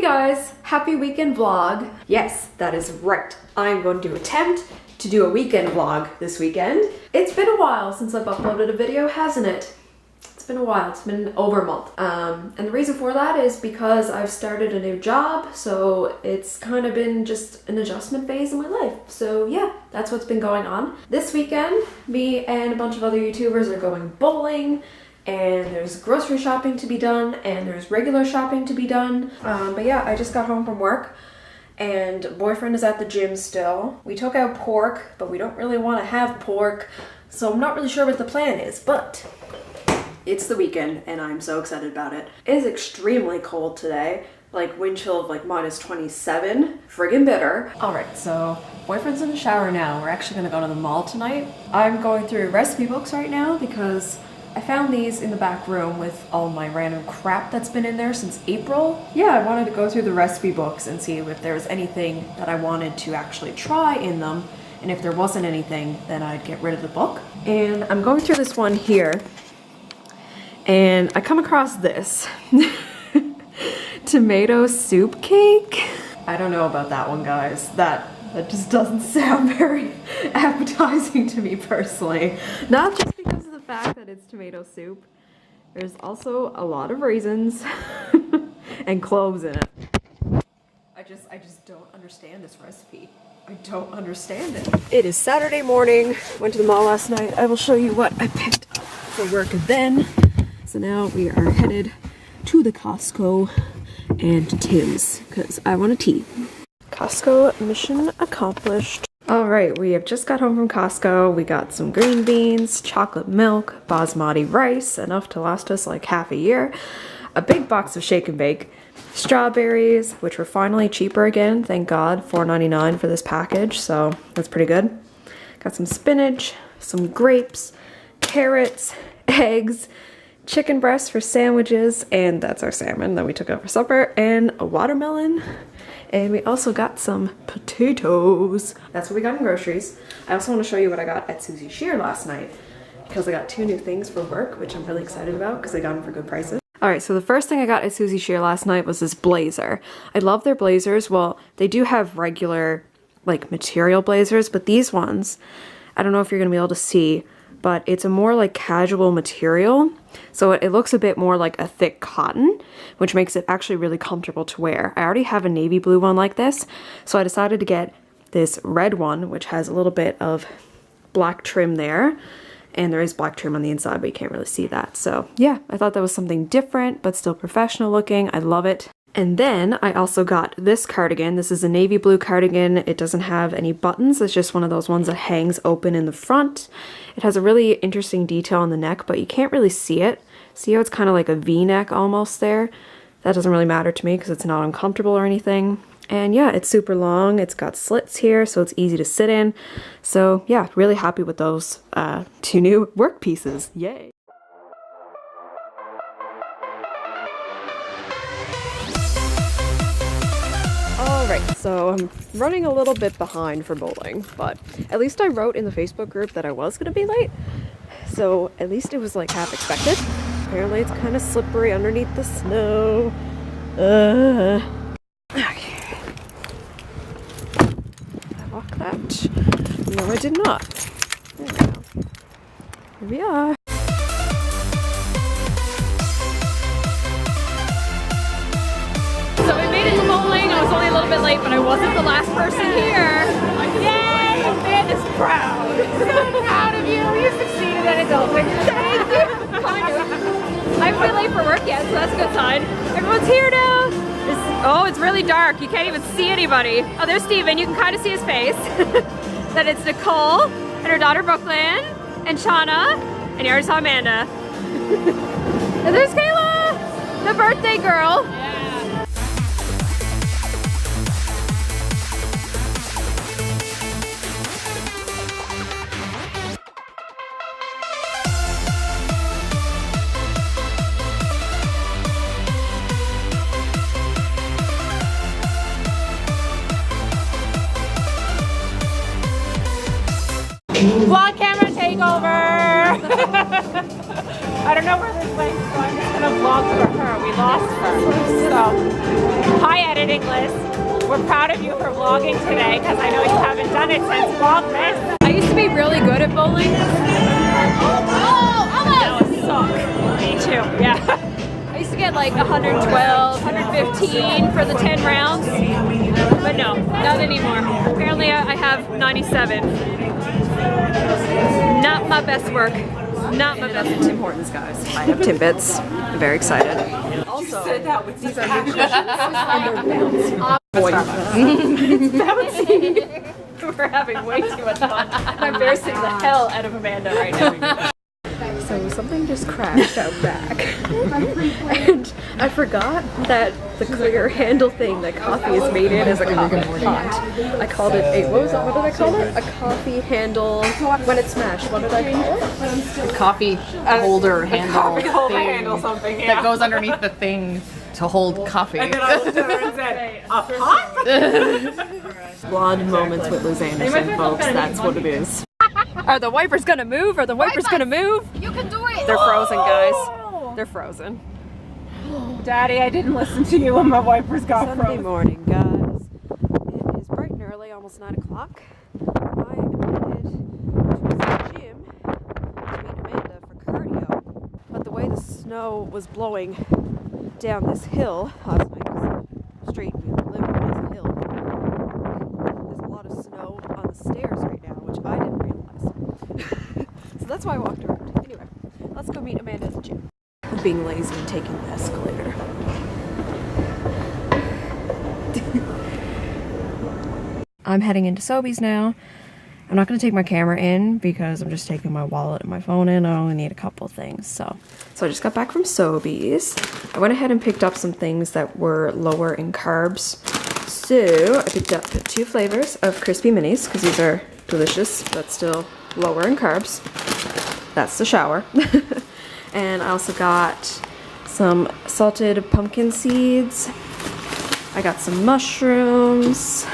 guys, happy weekend vlog. Yes, that is right. I'm going to attempt to do a weekend vlog this weekend. It's been a while since I've uploaded a video, hasn't it? It's been a while, it's been over a month. And the reason for that is because I've started a new job, so it's kind of been just an adjustment phase in my life. So yeah, that's what's been going on. This weekend, me and a bunch of other YouTubers are going bowling, and there's grocery shopping to be done, and there's regular shopping to be done. But yeah, I just got home from work, and boyfriend is at the gym still. We took out pork, but we don't really want to have pork, so I'm not really sure what the plan is, but it's the weekend, and I'm so excited about it. It is extremely cold today, like wind chill of like -27. Friggin' bitter. Alright, so boyfriend's in the shower now. We're actually gonna go to the mall tonight. I'm going through recipe books right now because I found these in the back room with all my random crap that's been in there since April. Yeah, I wanted to go through the recipe books and see if there was anything that I wanted to actually try in them. And if there wasn't anything, then I'd get rid of the book. And I'm going through this one here, and I come across this. Tomato soup cake. I don't know about that one, guys. That just doesn't sound very appetizing to me personally. Not just because of the fact that it's tomato soup. There's also a lot of raisins and cloves in it. I just don't understand this recipe. I don't understand it. It is Saturday morning. Went to the mall last night. I will show you what I picked up for work then. So now we are headed to the Costco and to Tim's because I want a tea. Costco mission accomplished. All right, we have just got home from Costco. We got some green beans, chocolate milk, basmati rice, enough to last us like half a year, a big box of shake and bake, strawberries, which were finally cheaper again, thank God, $4.99 for this package, so that's pretty good. Got some spinach, some grapes, carrots, eggs, chicken breasts for sandwiches, and that's our salmon that we took out for supper, and a watermelon. And we also got some potatoes. That's what we got in groceries. I also want to show you what I got at Susie Sheeran last night because I got 2 new things for work, which I'm really excited about because I got them for good prices. Alright, so the first thing I got at Susie Sheeran last night was this blazer. I love their blazers. Well, they do have regular, like, material blazers, but these ones, I don't know if you're going to be able to see, but it's a more like casual material, so it looks a bit more like a thick cotton, which makes it actually really comfortable to wear. I already have a navy blue one like this, so I decided to get this red one, which has a little bit of black trim there, and there is black trim on the inside, but you can't really see that. So yeah, I thought that was something different, but still professional looking. I love it. And then I also got this cardigan. This is a navy blue cardigan. It doesn't have any buttons. It's just one of those ones that hangs open in the front. It has a really interesting detail on the neck, but you can't really see it. See how it's kind of like a V-neck almost there? That doesn't really matter to me because it's not uncomfortable or anything. And yeah, it's super long. It's got slits here, so it's easy to sit in. So yeah, really happy with those 2 new work pieces. Yay! Alright, so I'm running a little bit behind for bowling, but at least I wrote in the Facebook group that I was going to be late, so at least it was like half expected. Apparently it's kind of slippery underneath the snow. Okay. Did I walk that? No, I did not. There we go. Here we are. So we made it to bowling. I was only a little bit late, but I wasn't the last person here. Yay! Amanda's proud. So proud of you. You succeeded at adulthood. Thank you. Kind of. I haven't been late for work yet, so that's a good sign. Everyone's here now. Oh, it's really dark. You can't even see anybody. Oh, there's Steven. You can kind of see his face. Then it's Nicole and her daughter Brooklyn and Shauna, and you already saw Amanda. And there's Kayla, the birthday girl. Vlog camera takeover! I don't know where this went, so I'm just gonna vlog for her. We lost her. So, hi editor. waiting list. We're proud of you for vlogging today because I know you haven't done it since Vlogmas. I used to be really good at bowling. Now I suck. Me too, yeah. I used to get like 112, 115 for the 10 rounds, but no, not anymore. Apparently I have 97. Not my best work. Not my best. Tim Hortons, guys. I have Timbits. I'm very excited. Also, these are nutritious and they're bouncy. We're having way too much fun. I'm embarrassing the hell out of Amanda right now. So something just crashed out back. And I forgot that the clear handle thing that coffee is made in is a coffee pot. I called it a, what did I call it? A coffee handle, when it's smashed, what did I call it? A coffee holder handle. Coffee holder handle something, yeah. That goes underneath the thing to hold coffee. And then I looked at her and said, a pot? Blonde moments with Liz Anderson, folks, that's what it is. Are the wipers gonna move? Are the wipers gonna move? You can do it! They're frozen, guys. They're frozen. Daddy, I didn't listen to you when my wipers got Sunday frozen. morning, guys. It is bright and early, almost 9 o'clock. I am headed to the gym to meet Amanda for cardio. But the way the snow was blowing down this hill last night, because the street we live on is a hill, there's a lot of snow on the stairs right now, which I didn't realize. So that's why I walked around. Anyway, let's go meet Amanda at the gym. I'm being lazy and taking the escalator. I'm heading into Sobeys now. I'm not going to take my camera in because I'm just taking my wallet and my phone in. I only need a couple things. So I just got back from Sobeys. I went ahead and picked up some things that were lower in carbs. So I picked up 2 flavors of crispy minis because these are delicious but still lower in carbs. That's the shower. And I also got some salted pumpkin seeds. I got some mushrooms.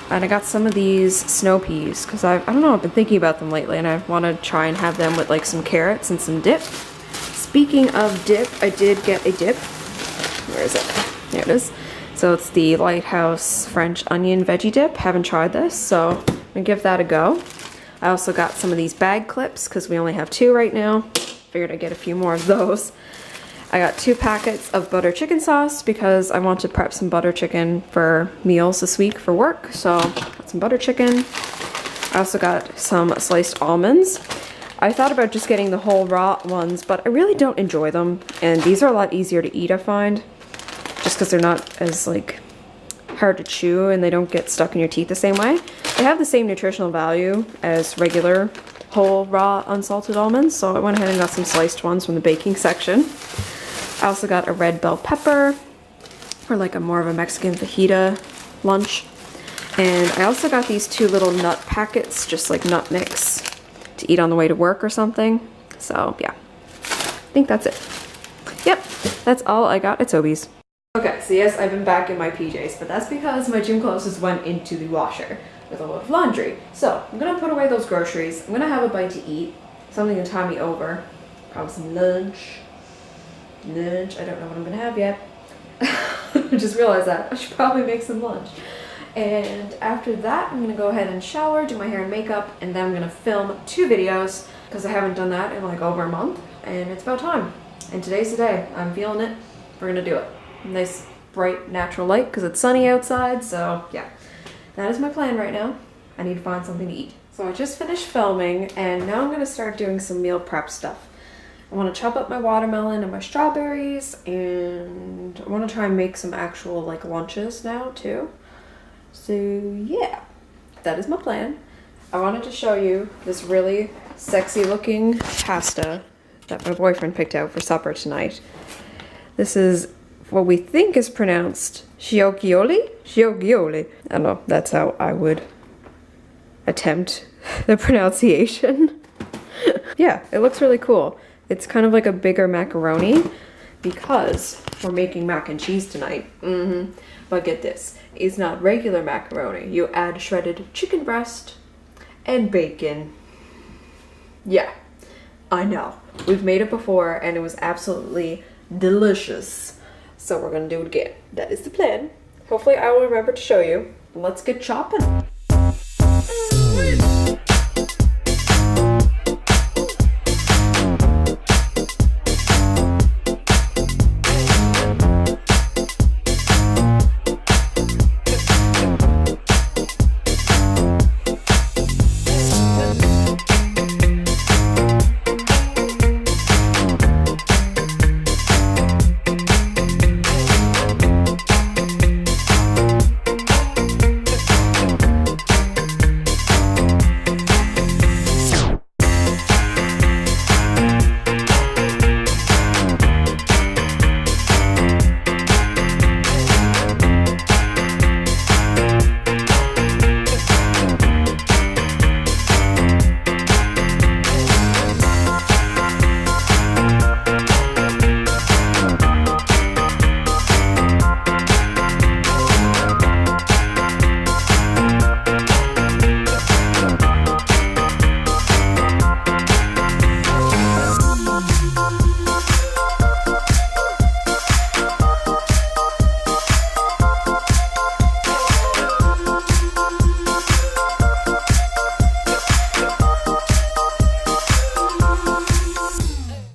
And I got some of these snow peas because I don't know, I've been thinking about them lately and I want to try and have them with like some carrots and some dip. Speaking of dip, I did get a dip. Where is it? There it is. So it's the Lighthouse French onion veggie dip. Haven't tried this, so I'm gonna give that a go. I also got some of these bag clips because we only have 2 right now. Figured I'd get a few more of those. I got 2 packets of butter chicken sauce because I want to prep some butter chicken for meals this week for work. So got some butter chicken. I also got some sliced almonds. I thought about just getting the whole raw ones, but I really don't enjoy them. And these are a lot easier to eat, I find. Just because they're not as like hard to chew and they don't get stuck in your teeth the same way. They have the same nutritional value as regular whole raw unsalted almonds, so I went ahead and got some sliced ones from the baking section. I also got a red bell pepper for like a more of a Mexican fajita lunch. And I also got these 2 little nut packets, just like nut mix to eat on the way to work or something. So yeah, I think that's it. Yep, that's all I got at Sobeys. Okay, so yes, I've been back in my PJs, but that's because my gym clothes just went into the washer with a load of laundry. So I'm gonna put away those groceries. I'm gonna have a bite to eat, something to tie me over, probably some lunch. I don't know what I'm gonna have yet. I just realized that I should probably make some lunch. And after that, I'm gonna go ahead and shower, do my hair and makeup, and then I'm gonna film 2 videos because I haven't done that in like over a month, and it's about time. And today's the day. I'm feeling it. We're gonna do it. Nice, bright, natural light because it's sunny outside, so yeah. That is my plan right now. I need to find something to eat. So I just finished filming, and now I'm gonna start doing some meal prep stuff. I want to chop up my watermelon and my strawberries, and I want to try and make some actual like lunches now too. So yeah, that is my plan. I wanted to show you this really sexy looking pasta that my boyfriend picked out for supper tonight. This is what we think is pronounced shiokgioli? Shiokgioli. I don't know, that's how I would attempt the pronunciation. Yeah, it looks really cool. It's kind of like a bigger macaroni because we're making mac and cheese tonight. But get this, it's not regular macaroni. You add shredded chicken breast and bacon. Yeah, I know. We've made it before and it was absolutely delicious. So we're gonna do it again. That is the plan. Hopefully I will remember to show you. Let's get chopping.